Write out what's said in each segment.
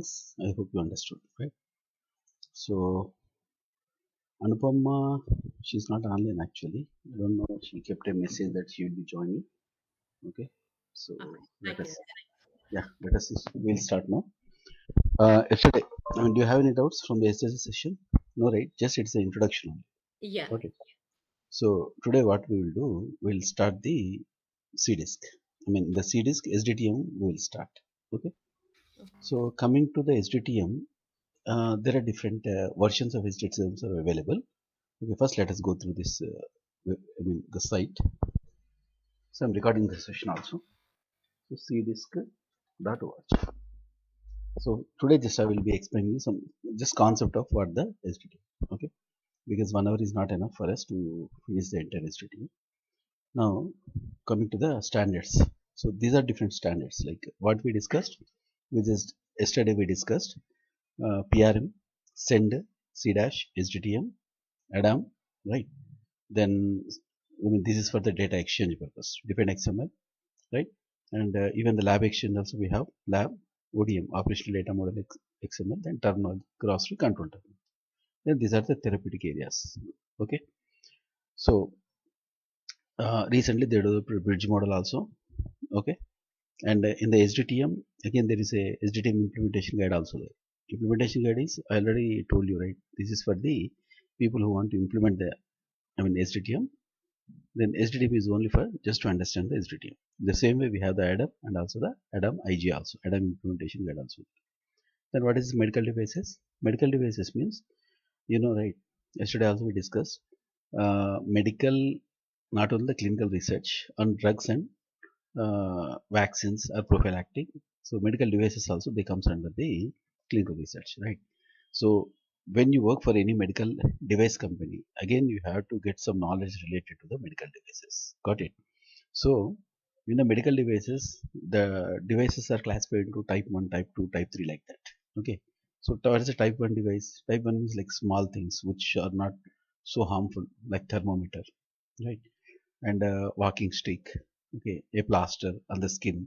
things. I hope you understood, right? So Anupama, she's not online actually. I don't know. She kept a message that she will be joining. Okay. So Okay, I let can. us, yeah, let us. We'll start now. Yesterday, I mean, do you have any doubts from the yesterday session? No, right? Just it's an introduction only. Yeah. Got it. So today, what we will do, we'll start the CDISC. I mean, the CDISC SDTM we will start. Okay. So coming to the SDTM, there are different versions of SDTMs are available. Okay, first let us go through this. I mean, the site. So I'm recording this session also. So cdisk.org. So today just I will be explaining you some just concept of what the SDTM. Okay, because 1 hour is not enough for us to finish the entire SDTM. Now coming to the standards. So these are different standards like what we discussed. We just yesterday we discussed PRM, send, CDASH, SDTM, ADaM, right? Then I mean this is for the data exchange purpose, different XML, right? And even the lab exchange also we have lab, ODM, operational data model XML, then terminal grocery control terminal. Then these are the therapeutic areas. Okay, so recently they developed a bridge model also. Okay, and in the SDTM again there is a SDTM implementation guide also there. Implementation guide is I already told you, right? This is for the people who want to implement the SDTM. Then SDTM is only for just to understand the SDTM. The same way we have the ADaM and also the ADaM IG also, ADaM implementation guide also. Then what is medical devices? Medical devices means, you know, right? Yesterday also we discussed medical, not only the clinical research on drugs and vaccines or prophylactic. So medical devices also they comes under the clinical research, right? So when you work for any medical device company, again you have to get some knowledge related to the medical devices. Got it? So in the medical devices, the devices are classified into type 1, type 2, type 3 like that. Okay. So towards a type 1 device, type 1 is like small things which are not so harmful like thermometer, right? And a walking stick, okay, a plaster on the skin.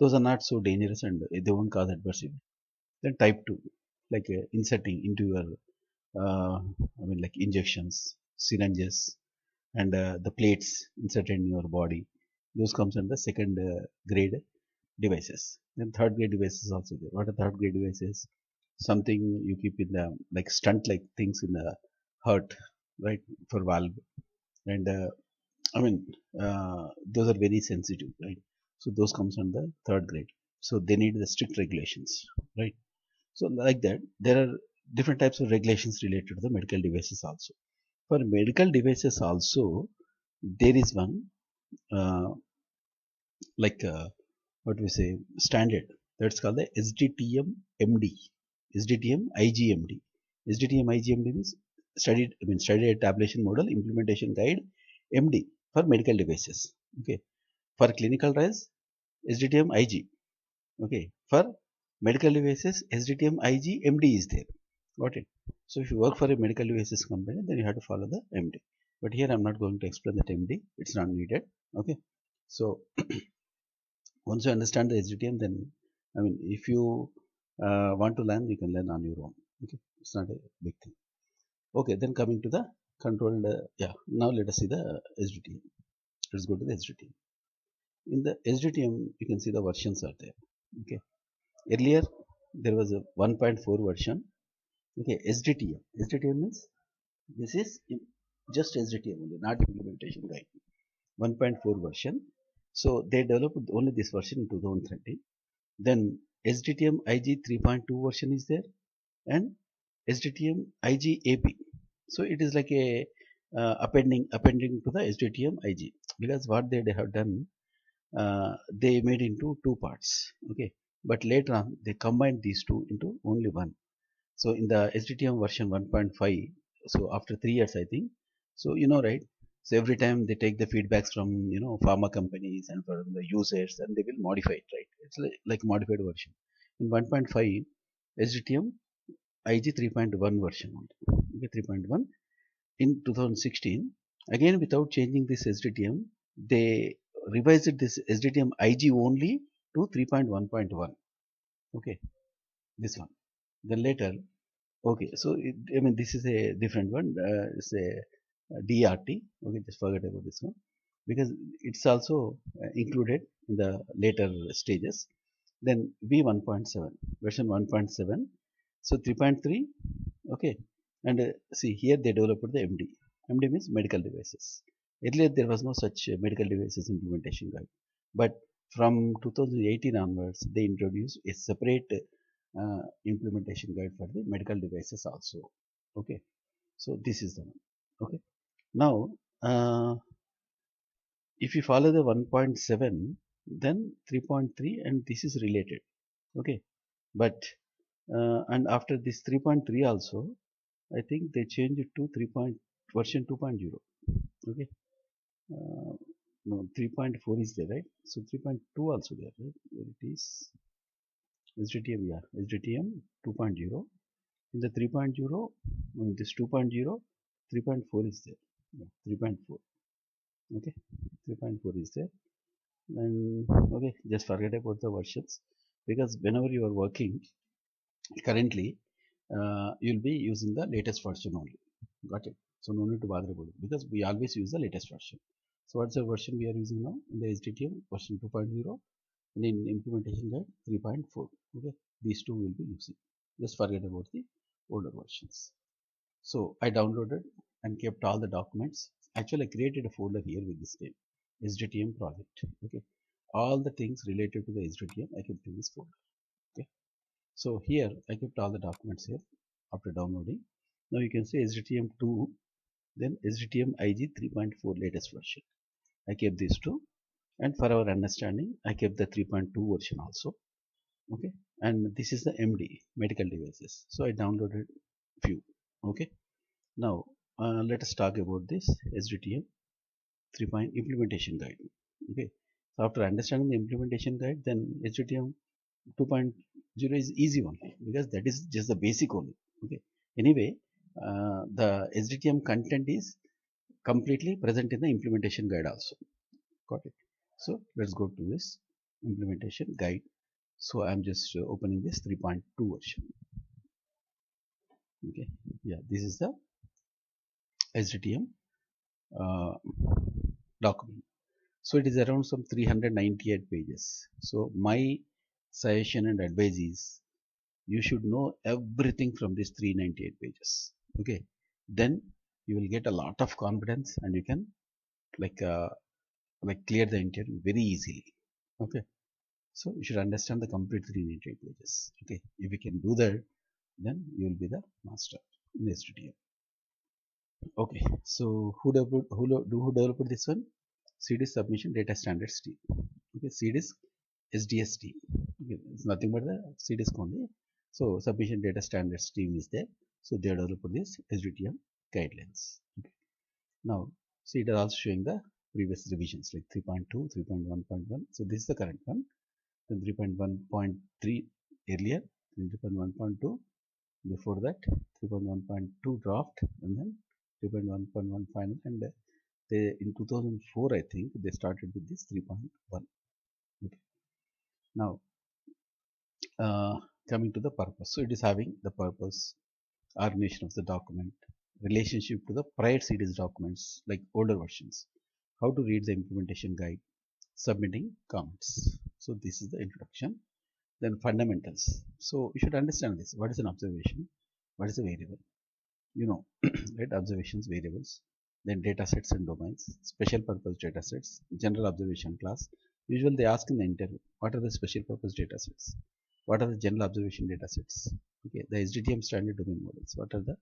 Those are not so dangerous and they won't cause adverse event. Then type 2, like inserting into your, like injections, syringes, and the plates inserted in your body. Those comes under second grade devices. Then third grade devices also there. What are third grade devices? Something you keep in the like stunt like things in the heart, right? For valve. And those are very sensitive, right? So those comes under third grade. So they need the strict regulations, right? So like that, there are different types of regulations related to the medical devices also. For medical devices also, there is one uh, like what we say standard that's called the SDTM MD, SDTM IGMD. SDTM IGMD means studied tabulation model implementation guide MD for medical devices. Okay, for clinical trials SDTM IG. Okay, for medical devices SDTM IG MD is there. Got it? So if you work for a medical devices company, then you have to follow the MD. But here I'm not going to explain that MD. It's not needed. Okay. So once you understand the SDTM, then I mean, if you want to learn, you can learn on your own. Okay, it's not a big thing. Okay, then coming to the controlled, yeah. Now let us see the SDTM. Let's go to the SDTM. In the SDTM, you can see the versions are there. Okay, earlier there was a 1.4 version. Okay, SDTM. SDTM means this is just SDTM only, not implementation guide. 1.4 version. So they developed only this version in 2013. Then SDTM IG 3.2 version is there and SDTM IG AP. So it is like a appending to the SDTM IG, because what they have done, they made into two parts. Okay, but later on they combined these two into only one. So in the SDTM version 1.5, so after 3 years I think, so you know, right? So every time they take the feedbacks from pharma companies and from the users, and they will modify it, right? It's like modified version. In 1.5 SDTM IG 3.1 version only. Okay, 3.1 in 2016. Again, without changing this SDTM, they revised this SDTM IG only to 3.1.1. Okay, this one. Then later, okay, so I mean this is a different one. It's a DRT. Okay, just forget about this one because it's also included in the later stages. Then V1.7 version 1.7. So 3.3. Okay, and see here they developed the MD. MD means medical devices. Earlier there was no such medical devices implementation guide, but from 2018 onwards they introduced a separate implementation guide for the medical devices also. Okay, so this is the one. Okay, now if you follow the 1.7, then 3.3, and this is related. Okay, but and after this 3.3 also, I think they changed it to 3. Version 2.0. Okay, uh, no, 3.4 is there, right? So 3.2 also there, right? Where it is SDTM, yeah, SDTM 2.0. In the 3.0, this 2.0, 3.4 is there. Yeah, 3.4. Okay, 3.4 is there. And okay, just forget about the versions because whenever you are working currently, you'll be using the latest version only. Got it? So no need to bother about it because we always use the latest version. So what's the version we are using now? In the SDTM version 2.0 and in implementation guide 3.4. Okay, these two will be using. Just forget about the older versions. So I downloaded and kept all the documents. Actually, I created a folder here with this name, SDTM project. Okay, all the things related to the SDTM I kept in this folder. Okay, so here I kept all the documents here after downloading. Now you can see SDTM 2, then SDTM IG 3.4 latest version. I kept these two, and for our understanding, I kept the 3.2 version also. Okay, and this is the MD medical devices. So I downloaded few. Okay. Now, let us talk about this SDTM 3 point implementation guide. Okay, so after understanding the implementation guide, then SDTM 2.0 is easy one because that is just the basic only. Okay, anyway, the SDTM content is completely present in the implementation guide also. Got it? So let's go to this implementation guide. So I'm just opening this 3.2 version. Okay, yeah, this is the SDTM uh, document. So it is around some 398 pages. So my suggestion and advice is you should know everything from these 398 pages. Okay, then you will get a lot of confidence and you can like uh, like clear the interview very easily. Okay, so you should understand the complete 398 pages. Okay, if you can do that, then you will be the master in STTM. Okay, so who developed this one? CDISC Submission Data Standards team. Okay, CDISC SDST. Okay, it's nothing but the CDISC only. So Submission Data Standards team is there. So they developed this SDTM guidelines. Okay. Now, see, it is also showing the previous revisions like 3.2, 3.1.1. So this is the current one. Then 3.1.3 earlier, 3.1.2 before that, 3.1.2 draft, and then 3.1.1 final, and they in 2004 I think they started with this 3.1. Okay. Now coming to the purpose, so it is having the purpose, organization of the document, relationship to the prior series documents like older versions, how to read the implementation guide, submitting comments. So this is the introduction. Then fundamentals. So you should understand this. What is an observation? What is a variable? You know, right? Observations, variables, then data sets and domains, special purpose data sets, general observation class. Usually they ask in the interview, what are the special purpose data sets? What are the general observation data sets? Okay, the SDTM standard domain models. What are the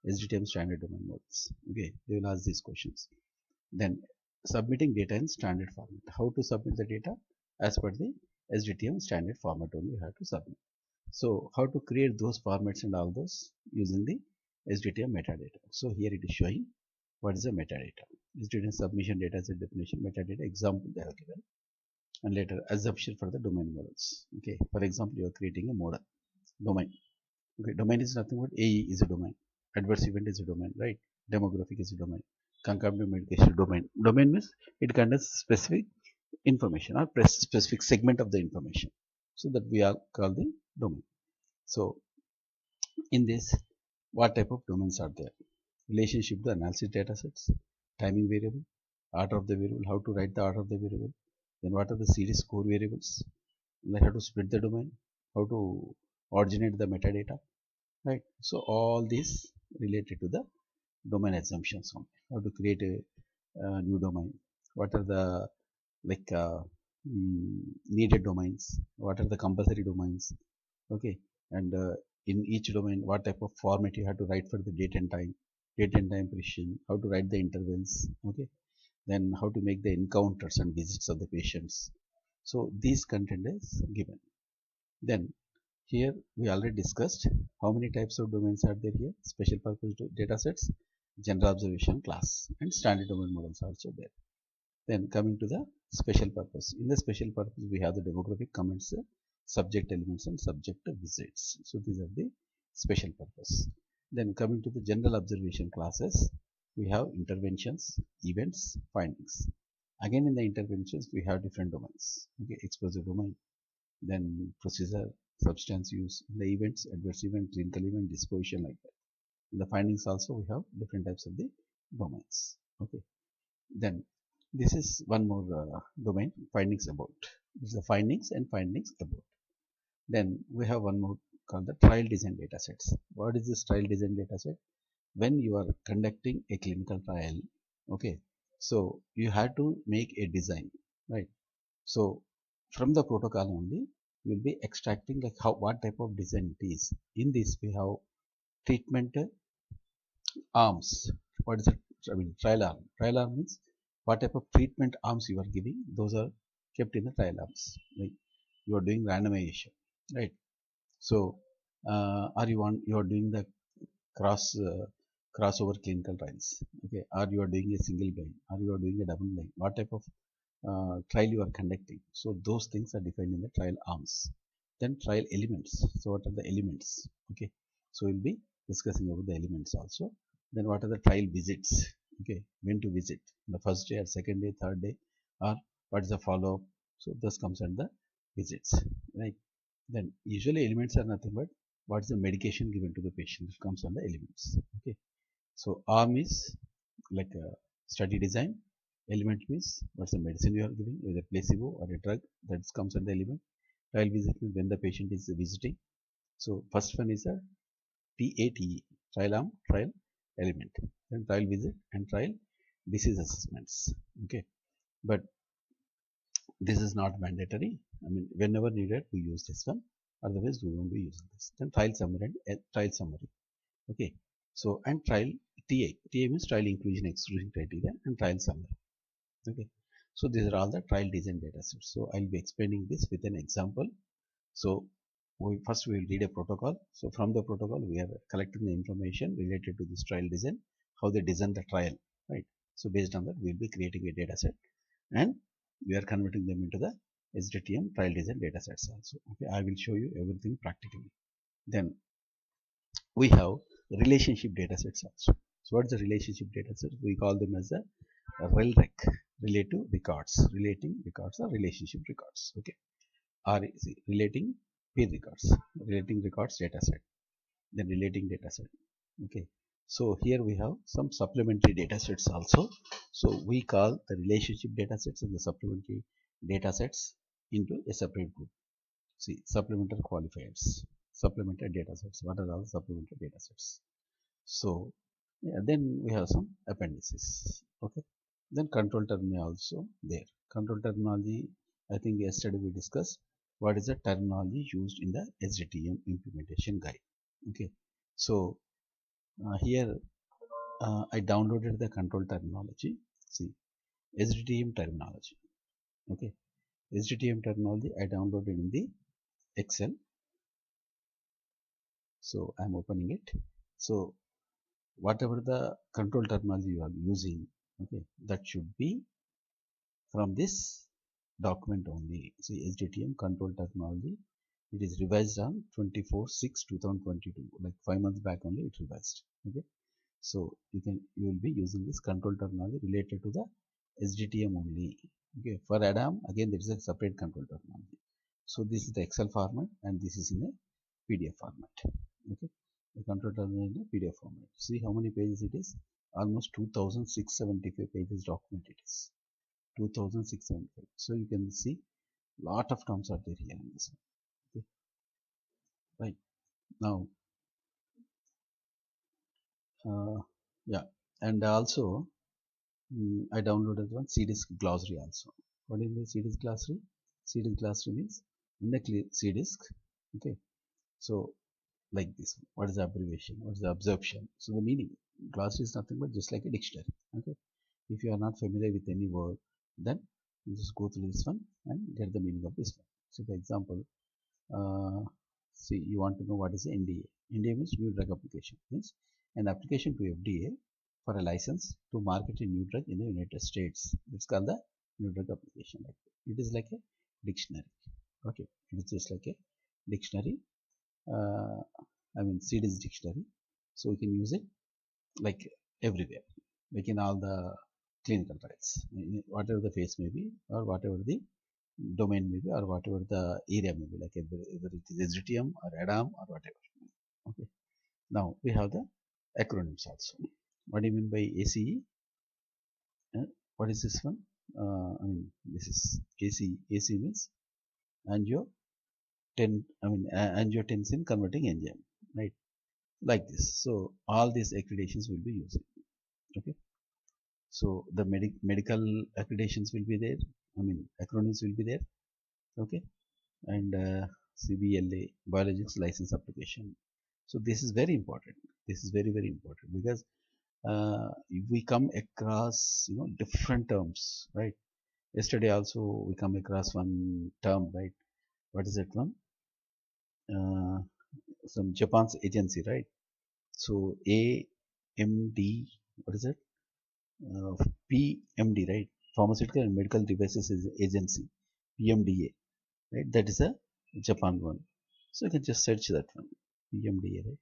SDTM standard domain models? Okay, they will ask these questions. Then submitting data in standard format. How to submit the data as per the SDTM standard format only you have to submit. So how to create those formats and all those using the SDTM metadata. So here it is showing what is the metadata. SDTM submission data set definition metadata example they have given, and later assumption for the domain models. Okay, for example, you are creating a model domain. Okay, domain is nothing but AE is a domain, adverse event is a domain, right? Demographic is a domain, concomitant medication domain. Domain means it contains specific information or specific segment of the information. So that we are called the domain. So in this, what type of domains are there? Relationship to analysis data sets, timing variable, order of the variable, how to write the order of the variable, then what are the series core variables, like how to split the domain, how to originate the metadata, right? So all these related to the domain assumptions only. How to create a new domain, what are the like needed domains, what are the compulsory domains, okay, and in each domain what type of format you have to write for the date and time precision, how to write the intervals, okay, then how to make the encounters and visits of the patients. So these content is given. Then here we already discussed how many types of domains are there here: special purpose data sets, general observation class, and standard domain models are also there. Then coming to the special purpose. In the special purpose, we have the demographic comments, subject elements, and subject visits. So these are the special purpose. Then coming to the general observation classes, we have interventions, events, findings. Again, in the interventions, we have different domains. Okay, exposure domain, then procedure, substance use, in the events, adverse event, clinical event, disposition, like that. In the findings also, we have different types of the domains. Okay. Then this is one more domain, findings about. This is the findings and findings about. Then we have one more called the trial design data sets. What is this trial design data set? When you are conducting a clinical trial, okay, so you have to make a design, right? So from the protocol only, you will be extracting like how what type of design it is. In this we have treatment arms. What is it? I mean, trial arm. Trial arm means what type of treatment arms you are giving. Those are kept in the trial arms. Like you are doing randomization, right? So, are you are doing the cross crossover clinical trials, okay? Or you are doing a single blind, or you are doing a double blind. What type of trial you are conducting? So those things are defined in the trial arms. Then trial elements. So what are the elements? Okay, so we'll be discussing about the elements also. Then what are the trial visits? Okay, when to visit, the first day or second day, third day, or what is the follow-up? So this comes under the visits, right? Then usually elements are nothing but what is the medication given to the patient, this comes under elements. Okay, so arm is like a study design. Element means what's the medicine you are giving, whether placebo or a drug, that comes under element. Trial visit means when the patient is visiting. So first one is a TATE, trial arm, trial element. Then trial visit and trial disease assessments. Okay, but this is not mandatory. I mean, whenever needed, we use this one. Otherwise, we won't be using this. Then trial summary and trial summary. Okay, so and trial TA. TA means trial inclusion exclusion criteria and trial summary. Okay, so these are all the trial design data sets. So I'll be explaining this with an example. So first we will read a protocol. So from the protocol we are collecting the information related to this trial design, how they design the trial, right? So based on that we will be creating a data set and we are converting them into the SDTM trial design data sets also. Okay, I will show you everything practically. Then we have relationship data sets also. So what is the relationship data set? We call them as a RELREC, relative records, relating records or relationship records. Okay, REC, relating peer records, relating records data set, then relating data set. Okay, so here we have some supplementary data sets also. So we call the relationship data sets and the supplementary data sets into a separate group. See, supplementary qualifiers, supplementary data sets. What are all supplementary data sets? So yeah, then we have some appendices. Okay, then control terminology also there. Control terminology, I think yesterday we discussed what is the terminology used in the SDTM implementation guide. Okay, so here I downloaded the control terminology. See, SDTM terminology. Okay, SDTM terminology I downloaded in the Excel. So I'm opening it. So whatever the control terminology you are using, okay, that should be from this document only. See, SDTM control terminology. It is revised on 24/6/2022, like 5 months back only it revised. Okay, so you will be using this control terminology related to the SDTM only. Okay, for ADaM again there is a separate control terminology. So this is the Excel format and this is in a PDF format. Okay, the control terminal in the PDF format. See how many pages it is? Almost 2675 pages document it is. 2675. So you can see lot of terms are there here in this one. Okay, right now, yeah, and also I downloaded one CDISC glossary also. What is the CDISC glossary? CDISC glossary means in the CDISC. Okay, so like this. What is the abbreviation? What is the absorption? So the meaning. Glossary is nothing but just like a dictionary. Okay. If you are not familiar with any word, then you just go through this one and get the meaning of this one. So for example, uh, see, you want to know what is the NDA. NDA means new drug application. Means an application to FDA for a license to market a new drug in the United States. It's called the new drug application. It is like a dictionary. Okay, it is just like a dictionary. uh, I mean CDISC dictionary. So we can use it like everywhere, like in all the clinical trials, whatever the phase may be, or whatever the domain may be, or whatever the area may be, like either it is SDTM or ADaM or whatever. Okay. Now we have the acronyms also. What do you mean by ACE? What is this one? I mean, this is AC. AC means angio angiotensin converting enzyme, right? Like this. So all these accreditations will be used. Okay. So the medical accreditations will be there. I mean, acronyms will be there. Okay. And CBLA, biologics license application. So this is very important. This is very, very important because if we come across, different terms, right? Yesterday also we come across one term, right? What is that one? Uh, some Japan's agency, right? So AMD, what is it? PMD, right? Pharmaceutical and Medical Devices Agency, PMDA, right? That is a Japan one. So you can just search that one, PMDA, right?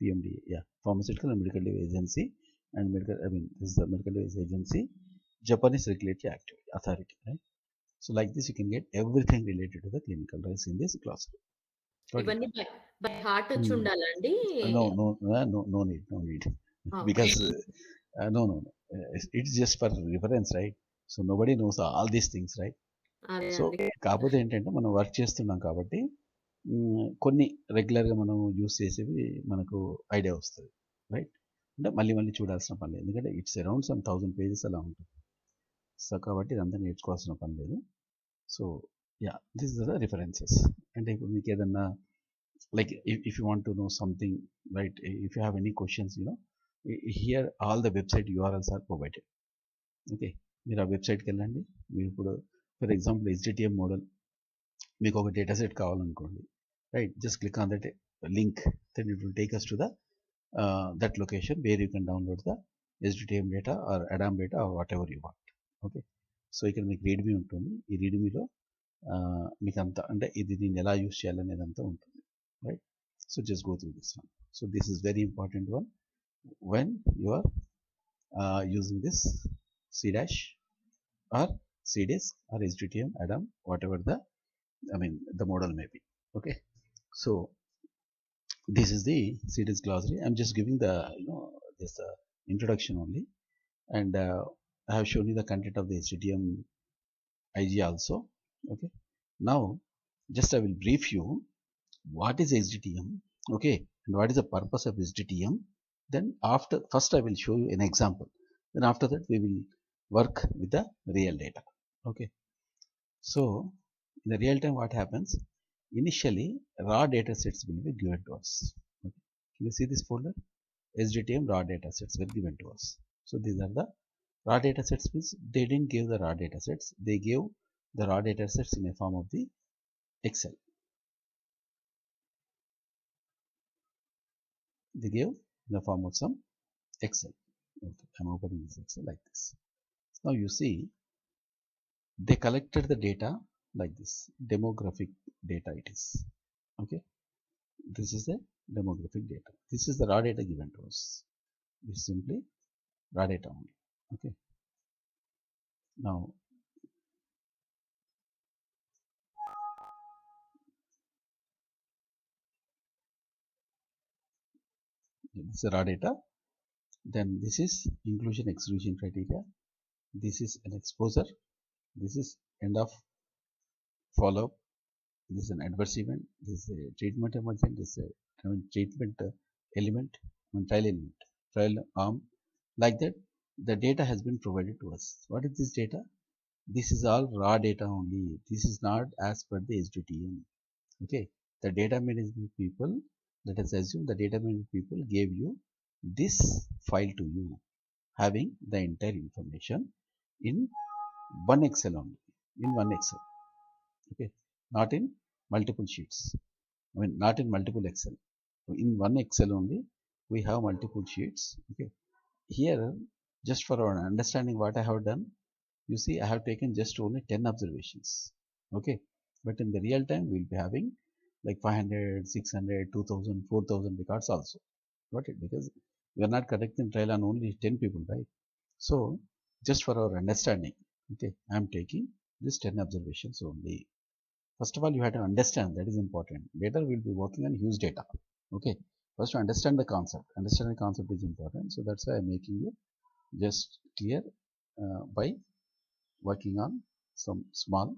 PMDA, yeah, Pharmaceutical and Medical Device Agency, and medical. I mean, this is the Medical Device Agency, Japanese Regulatory Authority, right? So like this, you can get everything related to the clinical trials in this class. Got it? ఇవన్నీ by heart వచ్చి Hmm. ఉండాలండి? No need, no need, okay. because no. It's just for reference, right? So nobody knows all these things, right? అదే so అందుకే కాకపోతే ఏంటంటే మనం work చేస్తున్నాం కాబట్టి కొన్ని రెగ్యులర్గా మనం యూస్ చేసేవి మనకు ఐడియా వస్తుంది, రైట్? అంటే మళ్ళీ మళ్ళీ చూడాల్సిన పని లేదు, ఎందుకంటే ఇట్స్ అరౌండ్ సమ్ 1000 pages అలా ఉంటుంది. సో కాబట్టి ఇదంతా నేర్చుకోవాల్సిన పని లేదు. So yeah, this is the references. అంటే ఇప్పుడు మీకు ఏదన్నా like if you want to know something, right? If you have any questions, here all the website URLs are provided. Okay, మీరు ఆ వెబ్సైట్కి వెళ్ళండి. మీరు ఇప్పుడు ఫర్ ఎగ్జాంపుల్ HDTM మోడల్ మీకు ఒక డేటా సెట్ కావాలనుకోండి, right? Just click on that link, then it will take us to the that location where you can download the HDTM data or ADaM data or whatever you want. Okay, so ఇక్కడ మీకు readme ఉంటుంది. ఈ రీడ్మీలో మీకు అంతా అంటే ఇది దీన్ని ఎలా యూస్ చేయాలనేది అంతా ఉంటుంది, right? So just go through this one. So this is very important one when you are using this C- or CDISC or HDTM, ADaM, whatever the model may be. Okay, so this is the CDISC glossary. I'm just giving the this introduction only, and I have shown you the content of the HDTM IG also. Okay, now just I will brief you what is HDTM, okay, and what is the purpose of HDTM. Then after, first I will show you an example, then after that we will work with the real data. Okay, so in the real time what happens, initially raw data sets will be given to us. Okay, you see this folder, HDTM raw data sets were given to us. So these are the raw data sets. Means they didn't give the raw data sets, they gave the raw data sets in a form of the Excel. They gave in the form of some Excel. Okay, I'm opening this Excel like this. Now you see they collected the data like this, demographic data it is. Okay, this is the demographic data. This is the raw data given to us. This is simply raw data only. Okay, now This is raw data. Then this is inclusion exclusion criteria. This is an exposure. This is end of follow up. This is an adverse event. This is a treatment emergent. This is a treatment element, trial element, trial arm. Like that, the data has been provided to us. What is this data? This is all raw data only. This is not as per the SDTM. Okay, the data management people, let us assume the data management people gave you this file to you, having the entire information in one Excel only, in one Excel. Okay, not in multiple sheets. I mean, not in multiple Excel. In one Excel only, we have multiple sheets. Okay, here, just for our understanding, what I have done, you see, I have taken just only 10 observations. Okay, but in the real time, we'll be having like 500, 600, 2000, 4000 records also. Got it? Because we are not conducting trial on only 10 people, right? So, just for our understanding, okay, I am taking this 10 observations only. First of all, you have to understand, that is important. Later, we'll be working on huge data. Okay, first to understand the concept. Understand the concept is important. So, that's why I'm making you just clear by working on some small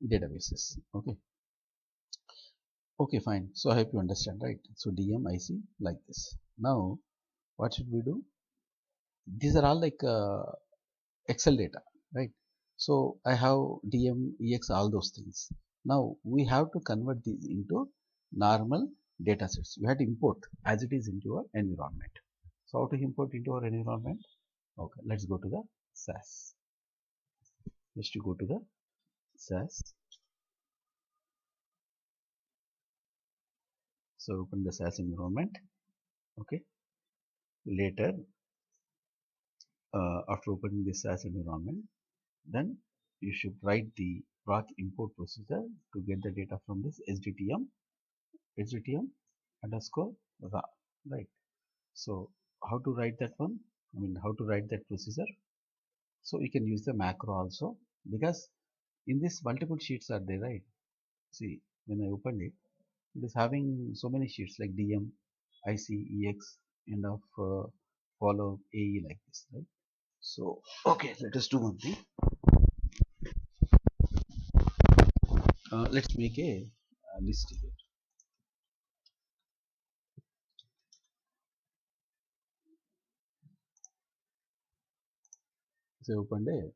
databases. Okay, okay, fine. So I hope you understand, right? So DM IC like this. Now what should we do? These are all like Excel data, right? So I have DM EX, all those things. Now we have to convert these into normal data sets. We have to import as it is into our environment. So how to import into our environment? Okay, let's go to the SAS. Let's go to the SAS. So open the SAS environment. Okay, later after opening this SAS environment, then you should write the proc import procedure to get the data from this SDTM underscore ra, right? So how to write that one? I mean, how to write that procedure? So you can use the macro also, because in this multiple sheets are there, right? See, when I opened it, it is having so many sheets like DM, IC, EX, and of follow AE like this, right? So, okay, let us do one thing. Let's make a list here. So, I opened a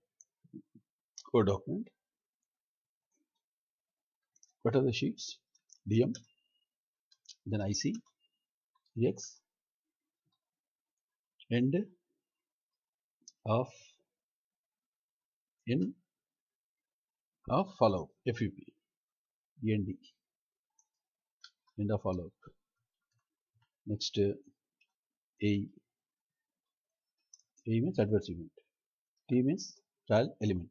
Word document. What are the sheets? DM, then IC, EX, end of in of follow FUP, END, end of follow. Next, A means adverse event. T means trial element.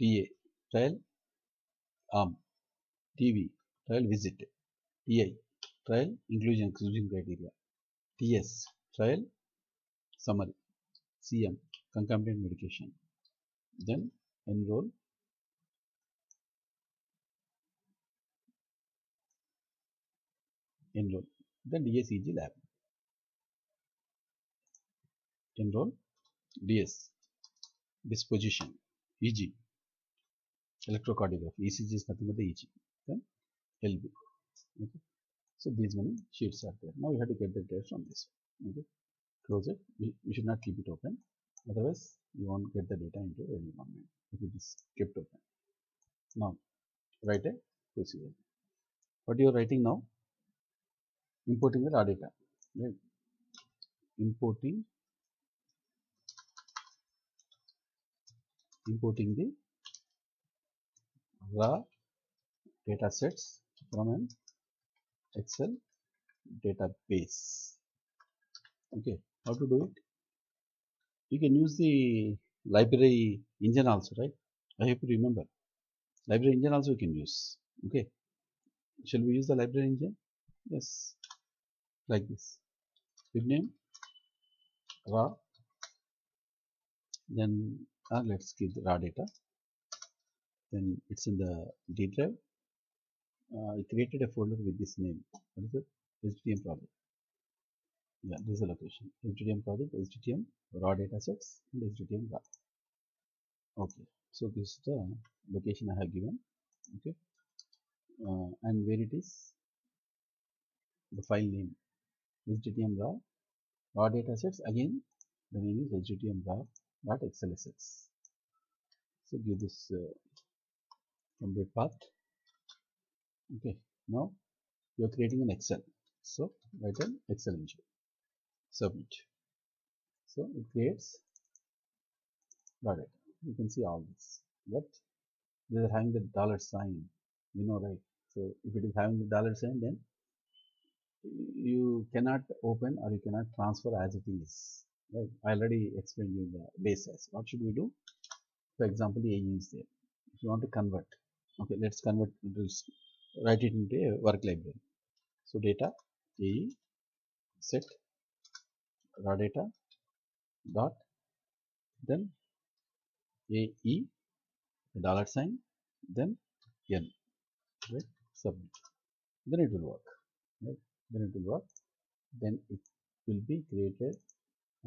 TA, trial arm. TV, trial visit. TI, trial inclusion exclusion criteria. TS, trial summary. CM, concomitant medication. Then enroll, enroll. Then DSEG lab. Enroll, DS, disposition, EG, electrocardiography. ECG is nothing but the EG. Then LB. Okay. So these many sheets are there. Now we have to get the data from this. Okay. Close it. We should not keep it open. Otherwise, you won't get the data into your environment if it is kept open. Now, write a procedure. What you are writing now? Importing the raw data. Right? Importing the raw data sets from an Excel database. Okay. How to do it? You can use the library engine also, right? I hope you remember. Library engine also you can use. Okay. Shall we use the library engine? Yes. Like this. Big name, raw. Then let's give the raw data. Then it's in the D drive. I created a folder with this name. What is it? HTML project. Yeah, this is the location. SDTM project, SDTM raw data sets, and SDTM raw. Okay, so this is the location I have given. Okay, and where it is, the file name SDTM raw data sets. Again, the name is SDTM raw.xlsx. So give this complete path. Okay, now you are creating an Excel. So write an Excel engine. Submit. So it creates raw data. You can see all this, but they are having the dollar sign. You know, right? So if it is having the dollar sign, then you cannot open or you cannot transfer as it is. Right? I already explained you the basis. What should we do? For example, the AE is there. If you want to convert, okay, let's convert. Let's write it into a work library. So data AE set raw data dot then AE dollar sign then N, right? Submit. Then it will work. Right? Then it will work. Then it will be created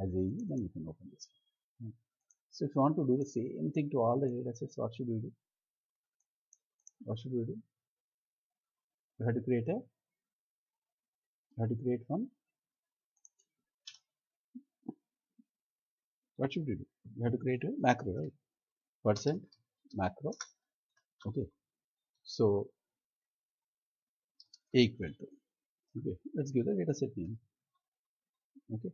as AE. Then you can open this. Right? So if you want to do the same thing to all the data sets, what should we do? What should we do? We have to create a, we have to create one. What should we do? We have to create a macro, right? Percent macro. Okay. So A equal to. Okay. Let's give the data set name. Okay.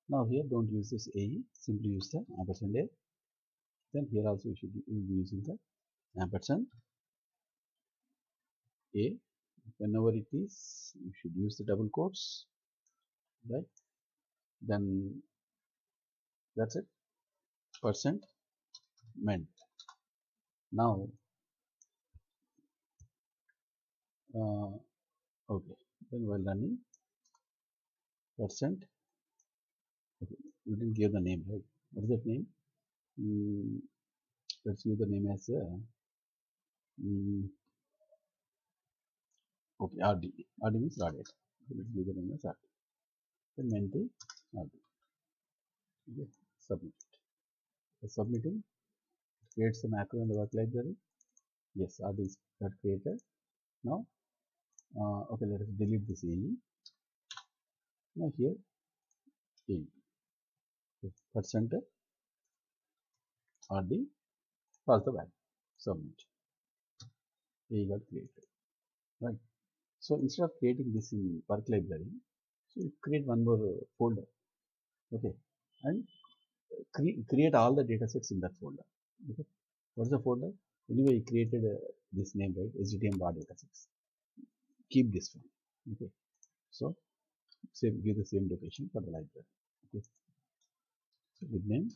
Now here don't use this AE. Simply use the ampersand A. Then here also we will be using the ampersand A. Whenever it is, you should use the double quotes. Right. Then that's it. Percent meant. Now okay. Then while running percent, okay, we didn't give the name, right? What is that name? Mm, let's give the name as mm, okay, RD. RD means raw data. Okay, let's give the name as RD. Then maintain RD. Okay, submit. So submitting creates the macro in the work library. Yes, RD is got created. Now, okay, let us delete this AE. Now here AE. Okay, percent RD, pass the value. Submit. AE got created. Right. So instead of creating this in work library, so you create one more folder. Okay, and create all the data sets in that folder. Okay, what's the folder? Anyway, you created this name, right? SDTM raw data sets. Keep this one. Okay, so same, give the same location for the library. Okay, so with name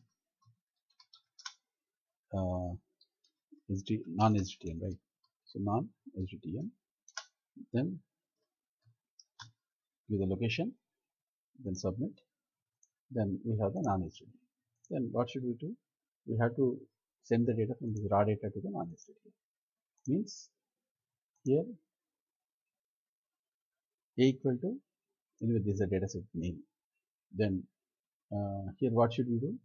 non SDTM, right? So non SDTM. Then give the location. Then submit. Then we have the non SDTM. Then what should we do? We have to send the data from the raw data to the non SDTM. Means here A equal to, anyway, this is a data set name. Then here what should we do?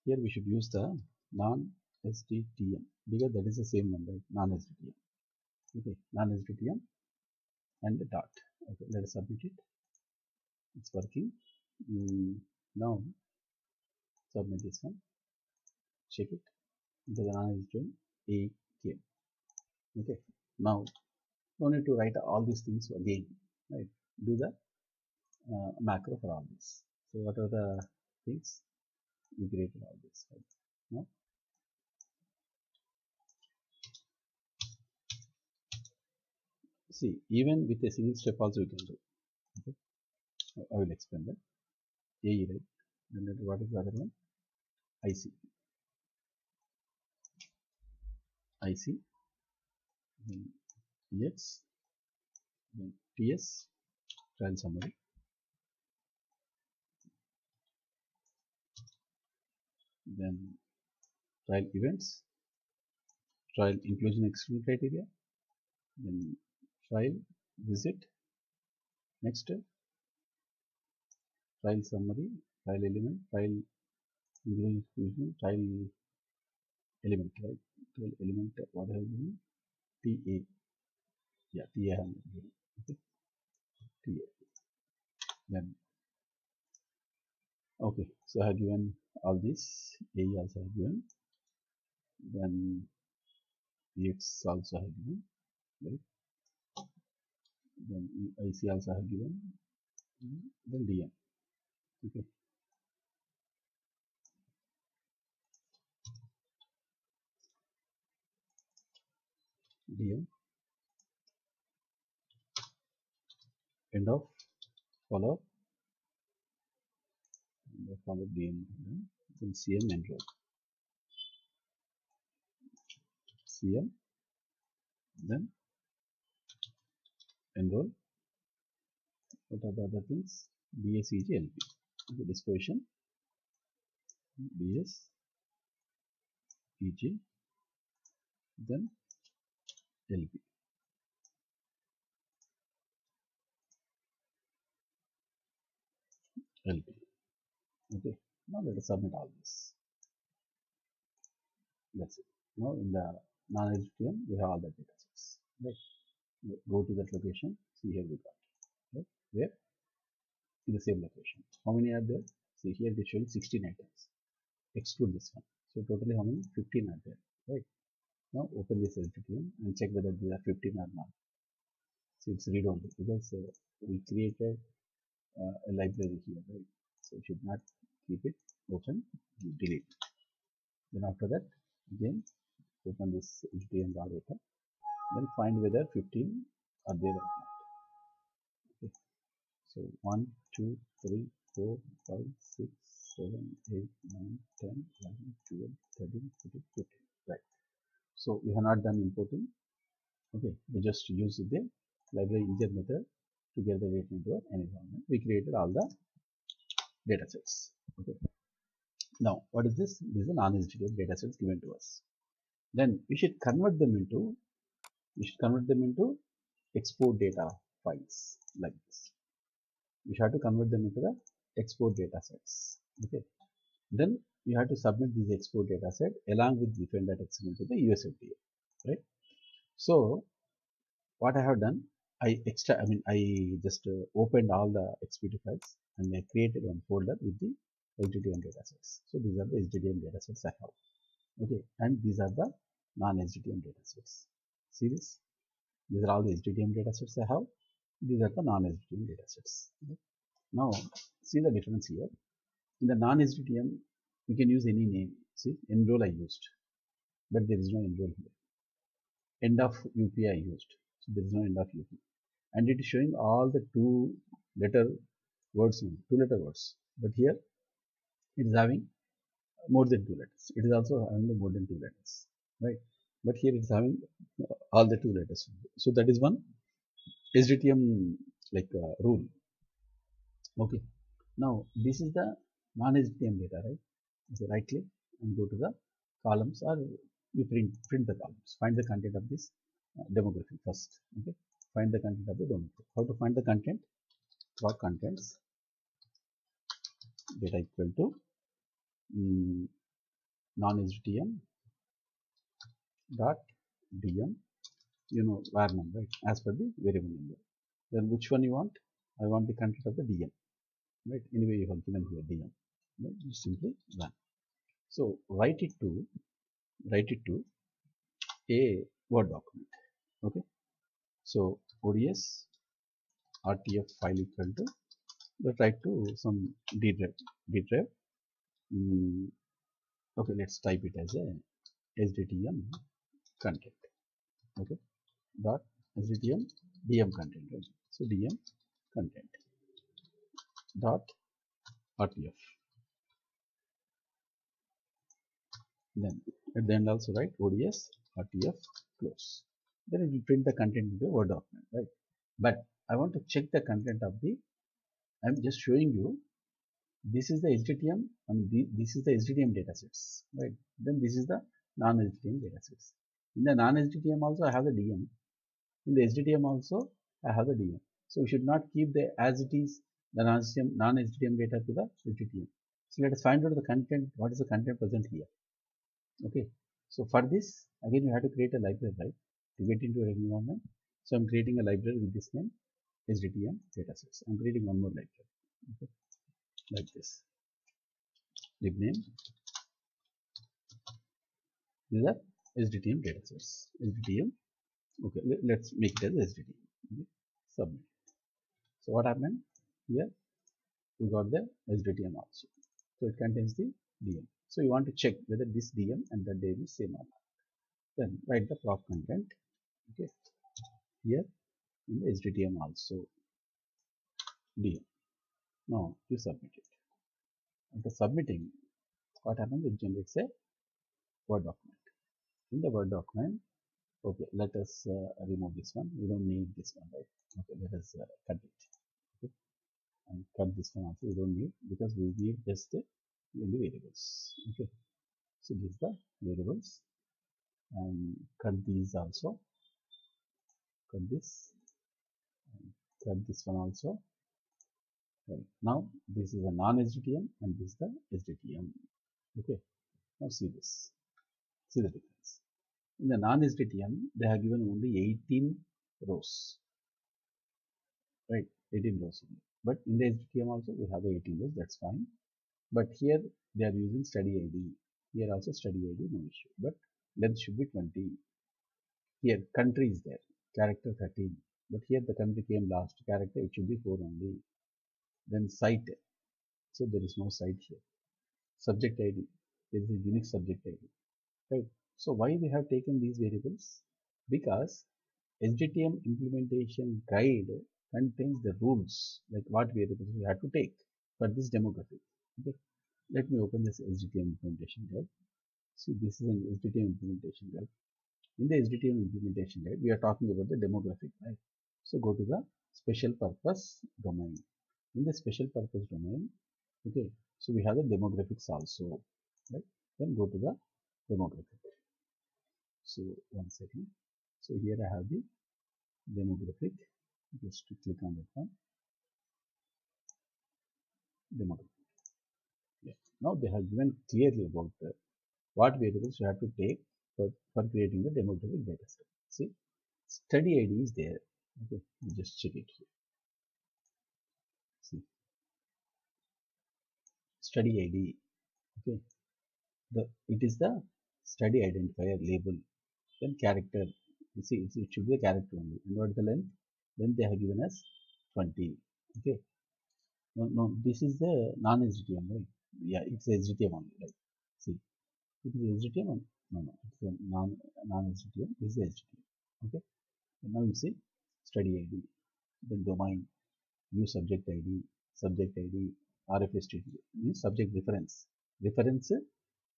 Here we should use the non-SDTM because that is the same one, right? Non-SDTM. Okay, non-SDTM and the dot. Okay, let us submit it. It's working. Now submit this one. Check it. The non-SDTM A came. Okay. Now no need to write all these things again. Right? Do the macro for all this. So what are the things? We created all this. Right? Now see, even with a single step also you can do. Okay. I will explain that. AE, right? Then what is the other one? IC. IC. Then EX. Then TS. Trial summary. Then trial events. Trial inclusion exclusion criteria. Then trial visit. Next, file summary, file element, file inclusion, file element, right? File element, what have you? TA, yeah, TA I have given. Okay, TA. Then okay, so I have given all this. A also I have given. Then EX also I have given, right? Then IC also I have given. Then DM. Okay, DM. End of follow. End of follow DM. Then CM enroll. CM. Then enroll. What are the other things? BSEG LP. Okay, this position BSEG. Then LP. LP. Okay. Now let us submit all this. That's it. Now in the non-HTML we have all the data sets. Right. Go to that location. See here we got. Right. Where? In the same location. How many are there? See here they show 16 items. Exclude this one. So totally how many? 15 are there. Right. Now open this HTML and check whether these are 15 or not. So it's read only because we created a library here, right? So you should not keep it open, delete. Then after that, again open this HTML raw data, then find whether 15 are there or not. Okay. So 1, 2, 3, 4, 5, 6, 7, 8, 9, 10, 11, 12, 13, 14, 15. Right. So we have not done importing. Okay, we just use the library inject method to get the data into an environment. We created all the data sets. Okay. Now, what is this? This is a non-HTML data sets given to us. Then we should convert them into export data files like this. We have to convert them into the export data sets. Okay. Then we have to submit this export data set along with defend.xml to the USFDA. Right. So what I have done, I just opened all the XPT files and I created one folder with the HDTM datasets. So these are the HDTM datasets I have. Okay, and these are the non-HDTM datasets. See this? These are all the HDTM datasets I have. These are the non-HDTM datasets. Okay. Now, see the difference here. In the non-HDTM, we can use any name. See, enroll I used, but there is no enroll here. End of UP I used, so there is no end of UP. And it is showing all the two-letter words, two-letter words. But here, it is having more than two letters. It is also having more than two letters, right? But here it is having all the two letters. So that is one HDTM rule. Okay. Now this is the non-HDTM data, right? Okay, right click and go to the columns, or you print the columns. Find the content of this demography first. Okay. Find the content of the demography. How to find the content? What contents? Data equal to non-HDTM dot dm, var num, right, as per the variable number. Then which one you want? I want the content of the dm, right? Anyway, you have given here dm, right? You simply run. So write it to a word document. Okay. So ods rtf file equal to, let's write to some d drive. Okay, let's type it as a sdtm content. Okay, dot sdtm dm content, right? So dm content dot rtf. Then at the end also write ods rtf close. Then it will print the content into a word document, right? But I want to check the content of the, I'm just showing you this is the HDTM and this is the HDTM datasets, right? Then this is the non-HDTM datasets. In the non-HDTM also I have the DM. In the HDTM also I have the DM. So we should not keep the as it is the non-SDTM data to the SDTM. So let us find out the content, what is the content present here. Okay. So for this, again you have to create a library, right, to get into your environment. So I'm creating a library with this name, SDTM datasets. I'm creating one more library, okay, like this. Lib name, these are SDTM datasets. SDTM, okay, let's make it as SDTM. Okay. Submit. So what happened here? We got the SDTM also. So it contains the DM. So you want to check whether this DM and the DM is same or not. Then write the prop content. Okay, here in the SDTM also DM. Now you submit it. After submitting, what happens? It generates a Word document. In the Word document, okay, let us remove this one. We don't need this one, right? Okay, let us cut it. Okay, and cut this one also. We don't need, because we need just the variables. Okay, so this is the variables, and cut these also. Cut this, and cut this one also. Right. Now this is a non-SDTM and this is the SDTM. Okay. Now see this. See the difference. In the non-SDTM, they have given only 18 rows. Right. 18 rows only. But in the SDTM also we have the 18 rows. That's fine. But here they are using study ID. Here also study ID, no issue. But length should be 20. Here country is there. Character 13. But here the country came last. Character it should be 4 only. Then site. So there is no site here. Subject ID. There is a unique subject ID. Right. So why we have taken these variables? Because SDTM implementation guide contains the rules, like what variables we have to take for this demographic. Okay. Let me open this SDTM implementation guide. See, this is an SDTM implementation guide. In the SDTM implementation guide, we are talking about the demographic, right? So go to the special purpose domain. In the special purpose domain, okay, so we have the demographics also, right? Then go to the demographic. So one second. So here I have the demographic. Just to click on that one. Demographic. Yeah. Now they have given clearly about what variables you have to take for creating the demographic data set. See, study ID is there. Okay, you just check it here. See, study ID. Okay, it is the study identifier label. Then character. You see, it should be a character only. And what is the length? Then they have given us 20. Okay. No, this is the non-SDTM, right? Yeah, it's SDTM only, right? See, it is SDTM and no, it's a non-SDTM. This is SDTM. Okay. And now you see study ID, then domain, use subject ID, RFSTD means subject reference. Reference,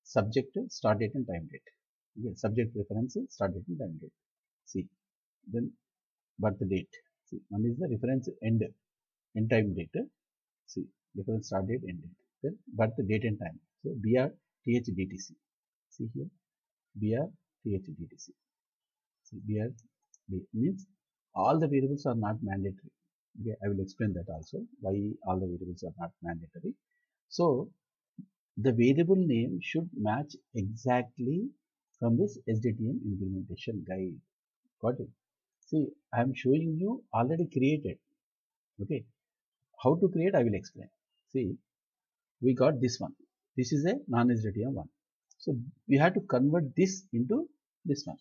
subject, start date and time date. Okay, subject reference, start date and time date. See, then birth date. See, one is the reference end time date. See, reference start date, end date. Then birth date and time. So BR THDTC. See here, BR THDTC. See, BR means all the variables are not mandatory. Okay, I will explain that also, why all the variables are not mandatory. So the variable name should match exactly from this SDTM implementation guide. Got it? See, I am showing you already created. Okay, how to create I will explain. See, we got this one. This is a non-SDTM one. So we have to convert this into this one.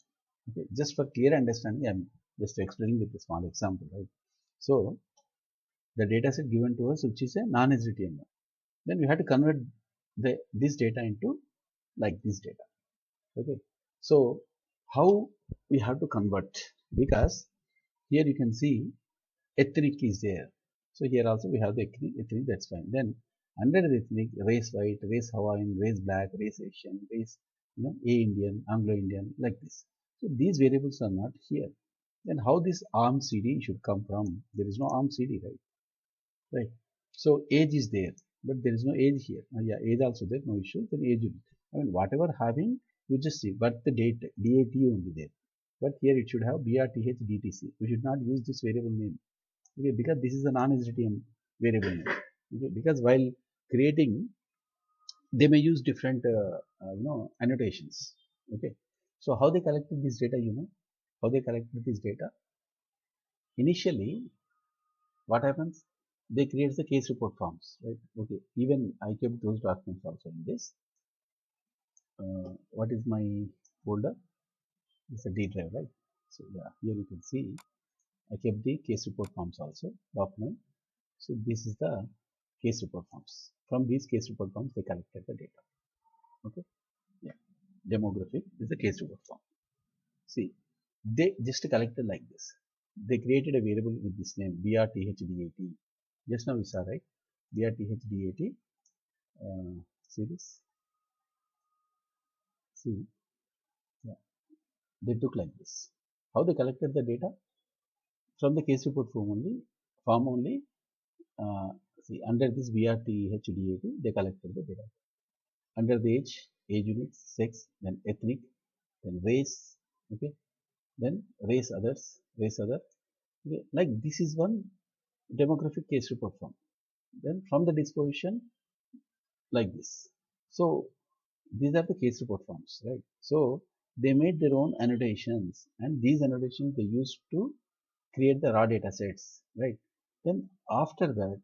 Okay, just for clear understanding, I am just explaining with a small example, right? So the data set given to us, which is a non-SDTM one. Then we have to convert this data into like this data. Okay, so how we have to convert? Because here you can see ethnic is there. So here also we have the ethnic, that's fine. Then under the ethnic, race white, race Hawaiian, race black, race Asian, race A Indian, Anglo Indian, like this. So these variables are not here. Then how this ARM CD should come from? There is no ARM CD, right? Right. So age is there, but there is no age here. Yeah, age also there, no issue. Then age will be. I mean, whatever having, you just see, but the date, DAT only there. But here it should have BRTH DTC. We should not use this variable name. Okay, because this is a non-SDTM. variable name. Okay, because while creating, they may use different annotations. Okay, so how they collected this data, how they collected this data? Initially, what happens? They create the case report forms, right? Okay, even I kept those documents also in this. What is my folder? It's a D drive, right? So yeah, here you can see I kept the case report forms also document. So this is the case report forms. From these case report forms, they collected the data. Okay, yeah. Demographic is the case report form. See, they just collected like this. They created a variable with this name BRTHDAT. Just now we saw, right? BRTHDAT. See this? See, yeah. They took like this. How they collected the data? From the case report form only. Uh, See, under this BRTHDAT, they collected the data. Under the age units, sex, then ethnic, then race, okay, then race other. Okay. Like this is one demographic case report form. Then from the disposition, like this. So these are the case report forms, right? So they made their own annotations, and these annotations they used to create the raw data sets, right? Then after that,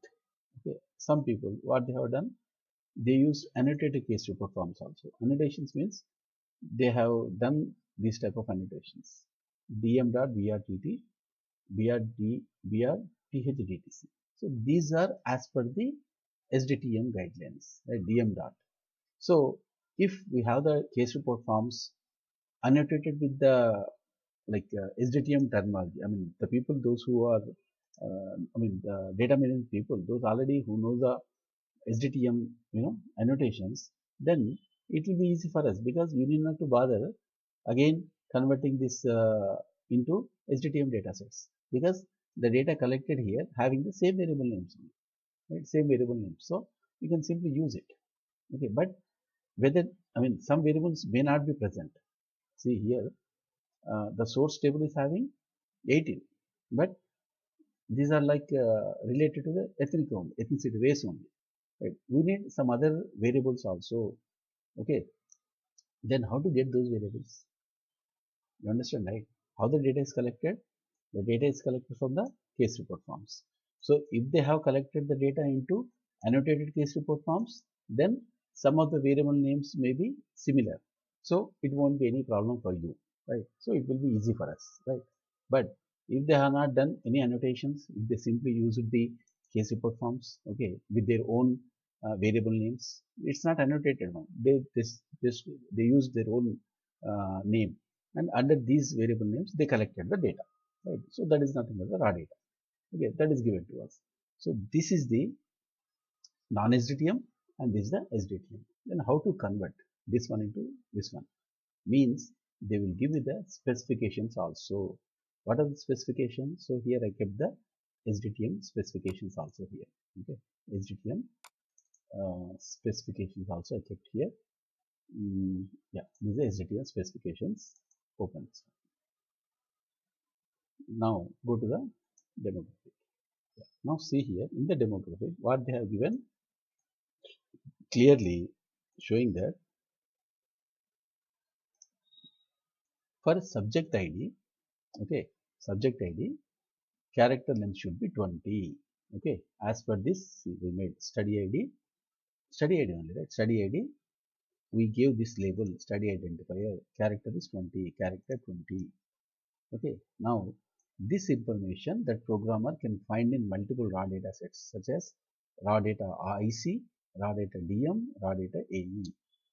okay, some people what they have done, they use annotated case report forms also. Annotations means they have done these type of annotations. dm.brtt, brd, brthdtc. So these are as per the SDTM guidelines, right? dm dot. So if we have the case report forms annotated with the SDTM terminology, I mean the people those who are the data management people, those already who know the SDTM annotations, then it will be easy for us because we need not to bother again converting this into SDTM datasets because the data collected here having the same variable names, right? Same variable names, so you can simply use it. Okay, but whether some variables may not be present. See here, the source table is having 18, but these are related to the ethnicity, race only. Right? We need some other variables also. Okay, then how to get those variables? You understand, right? How the data is collected? The data is collected from the case report forms. So if they have collected the data into annotated case report forms, then some of the variable names may be similar. So it won't be any problem for you, right? So it will be easy for us, right? But if they have not done any annotations, if they simply use the case report forms, okay, with their own variable names, it's not annotated one. They use their own name, and under these variable names, they collected the data, right? So that is nothing but the raw data. Okay, that is given to us. So this is the non-SDTM and this is the SDTM. Then how to convert this one into this one? Means they will give you the specifications also. What are the specifications? So here I kept the SDTM specifications also here. Okay, SDTM specifications also I kept here. Yeah, these are SDTM specifications. Open this one. Now go to the demographic. Yeah. Now see here in the demographic what they have given clearly showing that for subject ID, okay, subject ID character length should be 20. Okay, as per this we made study ID only, right? Study ID, we gave this label study identifier, character is 20, character 20. Okay, now this information that programmer can find in multiple raw data sets such as raw data IC, raw data DM, raw data AE.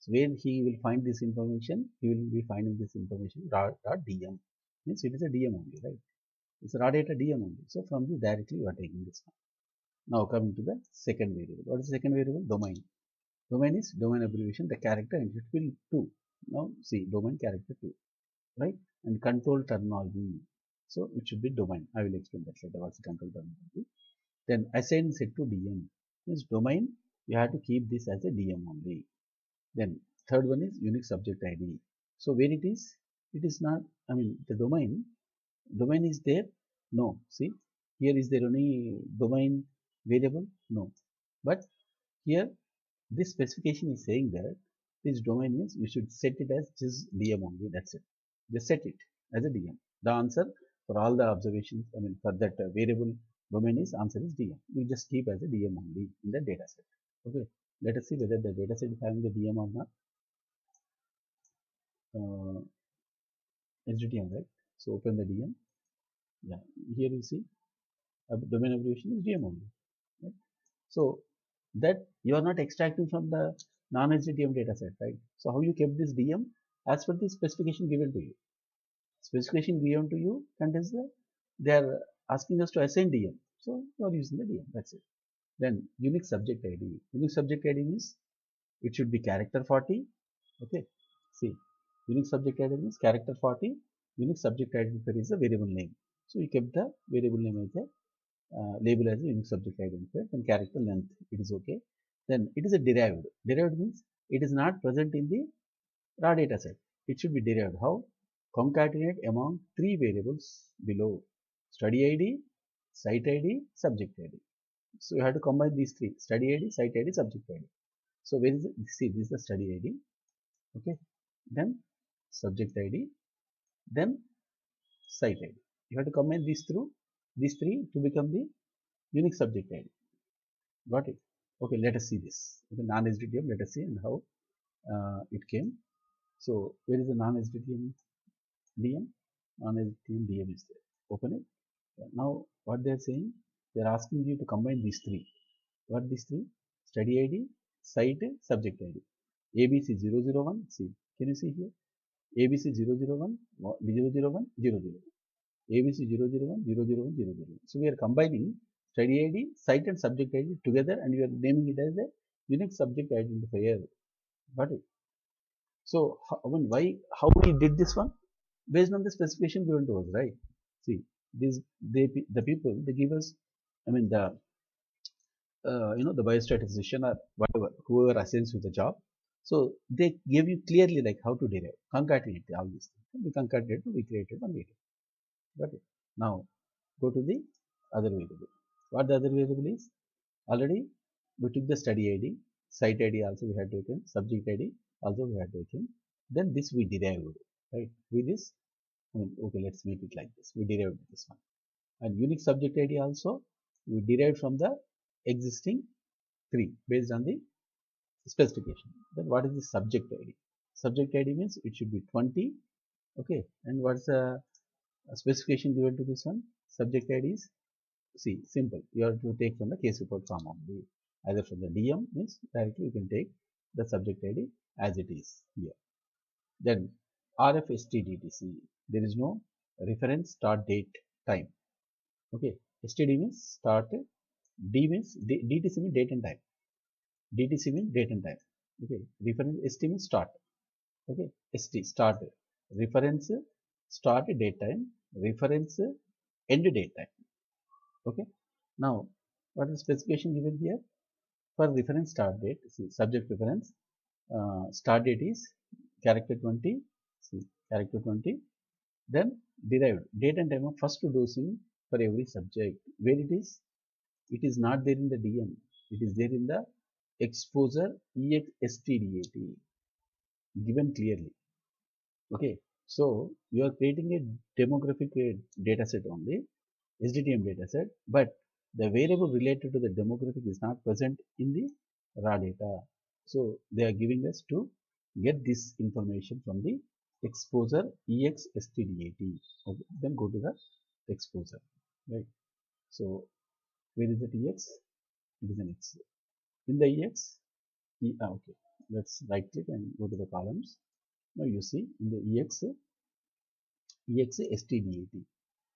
So where he will find this information, he will be finding this information raw.dm. Means it is a DM only, right? It's a raw data DM only. So from this directly you are taking this one. Now coming to the second variable. What is the second variable? Domain. Domain is domain abbreviation, the character and it will 2. Now see domain character 2, right? And control terminology. So it should be domain. I will explain that later. What's the control terminology? Then assign set to DM. Means domain, you have to keep this as a DM only. Then third one is unique subject ID. So where it is not, the domain is there. No, see, here is there only domain Variable? No. But here this specification is saying that this domain means you should set it as just DM only. That's it. Just set it as a DM. The answer for all the observations, I mean for that variable domain is answer is DM. We just keep as a DM only in the data set. Okay. Let us see whether the data set is having the DM or not. SDTM, right? So open the DM. Yeah. Here you see domain abbreviation is DM only. Right? So that you are not extracting from the non-SDTM data set, right? So how you kept this DM as per the specification given to you. Specification given to you contains they are asking us to assign DM. So you are using the DM. That's it. Then unique subject ID. Unique subject ID means it should be character 40. Okay. See, unique subject ID means character 40. Unique subject identifier is a variable name. So you kept the variable name as a label as a unique subject identifier. Then character length, it is okay. Then it is a derived. Derived means it is not present in the raw data set. It should be derived. How? Concatenate among three variables below: study ID, site ID, subject ID. So you have to combine these three: study ID, site ID, subject ID. So where is it? See, this is the study ID. Okay. Then subject ID, then site ID. You have to combine these three to become the unique subject ID. Got it? Okay, let us see this. Okay, non-SDTM, let us see and how it came. So where is the non-SDTM DM? Non-SDTM DM is there. Open it. Now what they are saying, they are asking you to combine these three. What these three? Study ID, site, subject ID. ABC 001. See, can you see here? ABC 001, 001, 001. ABC 001, 001, 001. So we are combining study ID, site and subject ID together and we are naming it as a unique subject identifier. Got it? So how we did this one? Based on the specification given to us, right? See, the people they give us, I mean the biostatistician or whatever whoever assigns you the job. So they give you clearly like how to derive, concatenate all these things. We concatenate, we created one variable. Got it? Now go to the other variable. What the other variable is? Already we took the study ID, site ID also we had taken, subject ID also we had taken. Then this we derived, right? With this, I mean, okay, let's make it like this. We derived this one. And unique subject ID also we derived from the existing three based on the specification. Then what is the subject ID? Subject ID means it should be 20. Okay. And what's the specification given to this one? Subject ID is, see, simple. You have to take from the case report form only. Either from the DM means directly you can take the subject ID as it is here. Then RFSTDTC. There is no reference start date time. Okay. STD means start. D means DTC means date and time. DTC means date and time. Okay. Reference ST means start. Okay. ST start. Reference start date time. Reference end date time. Okay. Now, what is the specification given here? For reference start date, see, subject reference, start date is character 20, see, character 20, then derived date and time of first dosing for every subject. Where it is not there in the DM, it is there in the exposure EXSTDAT, given clearly. Okay, so you are creating a demographic data set only, SDTM data set, but the variable related to the demographic is not present in the raw data. So they are giving us to get this information from the exposure EXSTDAT. Okay, then go to the exposure, right? So where is the EX? It is an X. In the EX, okay, let's right click and go to the columns. Now you see in the EXSTDAT.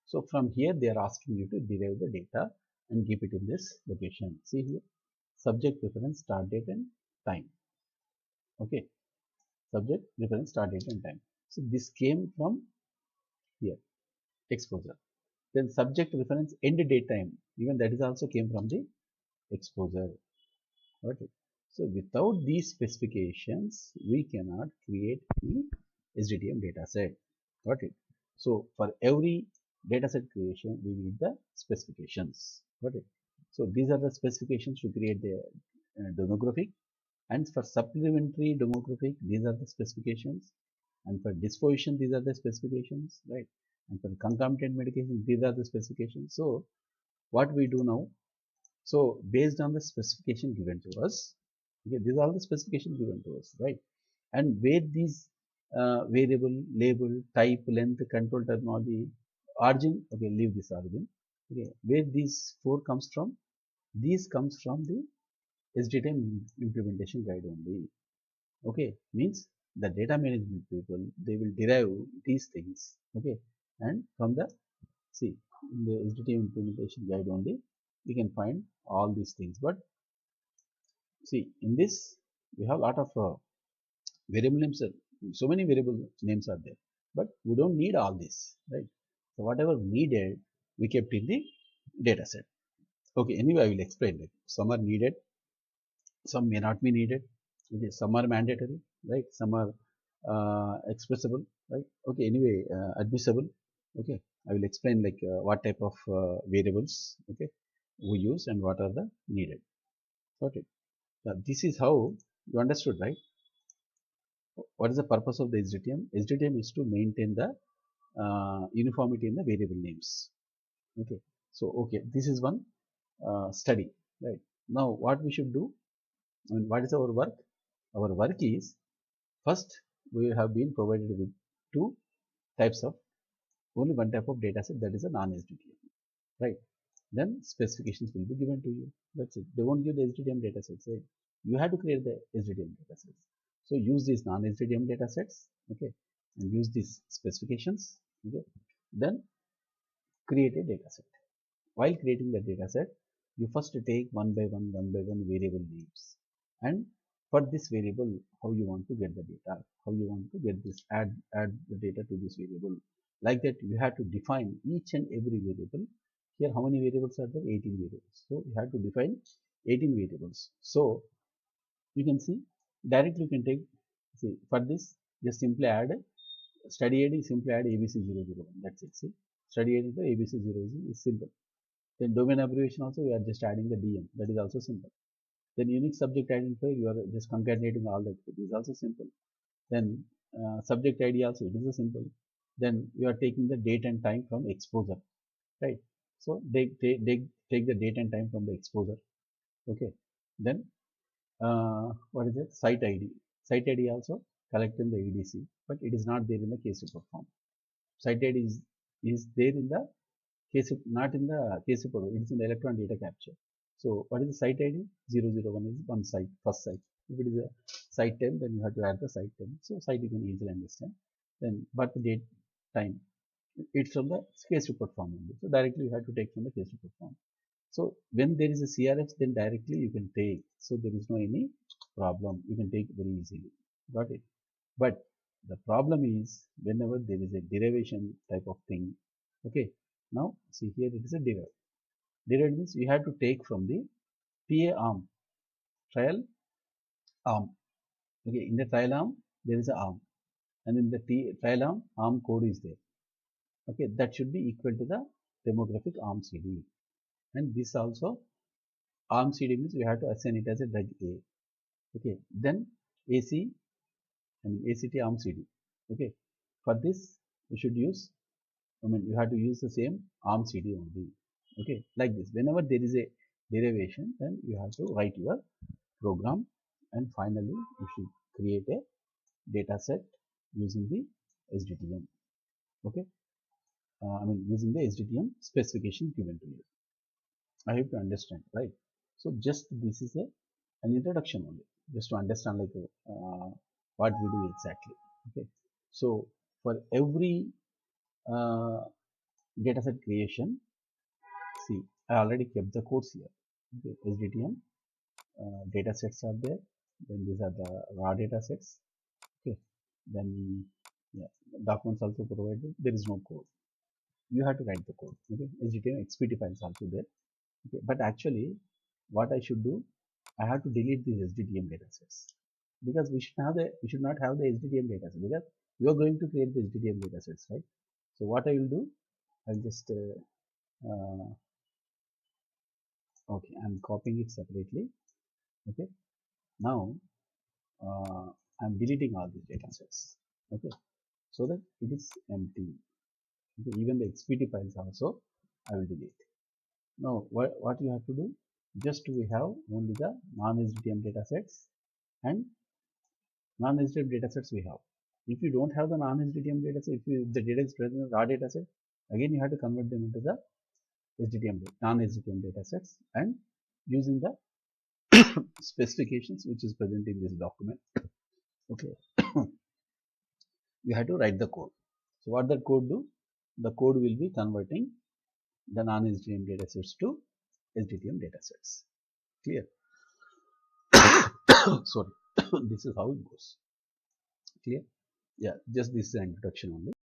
So from here they are asking you to derive the data and keep it in this location. See here, subject reference start date and time. Okay, subject reference start date and time. So this came from here, exposure. Then subject reference end date time, even that is also came from the exposure. Okay. So without these specifications, we cannot create any SDTM data set. Got it? So for every data set creation, we need the specifications. Got it? So these are the specifications to create the demographic. And for supplementary demographic, these are the specifications. And for disposition, these are the specifications, right? And for concomitant medication, these are the specifications. So what we do now, so based on the specification given to us, okay, these are all the specifications given to us, right? And where these variable, label, type, length, control terminology, origin, okay, leave this origin, okay, where these four comes from, these comes from the SDTM implementation guide only, okay, means the data management people, they will derive these things, okay, and from the, see, in the SDTM implementation guide only, we can find all these things. But see, in this, we have a lot of variable names, so many variable names are there, but we don't need all this, right? So whatever needed, we kept in the data set. Okay, anyway, I will explain that. Some are needed, some may not be needed. Okay, some are mandatory, right? Some are expressible, right? Okay, anyway, admissible. Okay, I will explain like what type of variables, okay, we use and what are the needed. Got it? This is how you understood, right? What is the purpose of the SDTM? SDTM is to maintain the uniformity in the variable names. Okay, so okay, this is one study, right? Now, what we should do? I mean, what is our work? Our work is, first we have been provided with two types of, only one type of data set, that is a non-SDTM, right? Then specifications will be given to you. That's it. They won't give the SDTM data sets, right? You have to create the SDTM data sets. So use these non-SDTM data sets, okay, and use these specifications, okay. Then create a data set. While creating the data set, you first take one by one variable names. And for this variable, how you want to get the data, how you want to get this, add the data to this variable. Like that, you have to define each and every variable. Here, how many variables are there? 18 variables. So you have to define 18 variables. So you can see, directly you can take, see, for this, just simply add study ID, simply add ABC001. That's it. See, study ID to ABC001 is simple. Then domain abbreviation also, we are just adding the DM. That is also simple. Then unique subject identifier, you are just concatenating all that. It is also simple. Then subject ID also, it is a simple. Then you are taking the date and time from exposure, right? So they take the date and time from the exposure. Okay. Then what is it? Site ID. Site ID also collect in the EDC, but it is not there in the case report form. Site ID is there in the case, not in the case report, it is in the electron data capture. So what is the site ID? 001 is one site, first site. If it is a site 10, then you have to add the site 10. So site you can easily understand. Then birth date, time. It's from the case report form only. So directly you have to take from the case report form. So when there is a CRF, then directly you can take. So there is no any problem. You can take very easily. Got it? But the problem is whenever there is a derivation type of thing. Okay. Now see here it is a derive. Derive means you have to take from the TA arm, trial arm. Okay. In the trial arm there is a arm, and in the trial arm code is there. Okay. That should be equal to the demographic arm CD. And this also arm CD means you have to assign it as a drug A. Okay. Then AC and ACT arm CD. Okay. For this you should use, I mean, you have to use the same arm CD only. Okay, like this. Whenever there is a derivation, then you have to write your program, and finally you should create a data set using the SDTM. Okay, I mean using the SDTM specification given to you. I hope you understand, right? So just this is an introduction only, just to understand like what we do exactly. Okay, so for every uh, data set creation, see, I already kept the codes here. Okay, SDTM data sets are there. Then these are the raw data sets. Okay, then yeah, documents also provided. There is no code. You have to write the code. Okay, SDTM XPT files also there. Okay, but actually, what I should do, I have to delete these SDTM data sets because we should not have the SDTM data set because you are going to create the SDTM data sets, right? So what I will do, I'll just Okay, I'm copying it separately. Okay, now I'm deleting all these data sets. Okay, so that it is empty. Okay, even the XPT files also I will delete. Now what you have to do, just we have only the non-SDTM data sets and non-SDTM data sets we have. If you don't have the non-SDTM data set, if the data is present in raw data set, again you have to convert them into the SDTM non-SDTM data sets and using the specifications which is present in this document. Okay, you have to write the code. So what the code do? The code will be converting the non-SDTM data sets to SDTM data sets. Clear? Sorry, this is how it goes. Clear? Yeah, just this is an introduction only.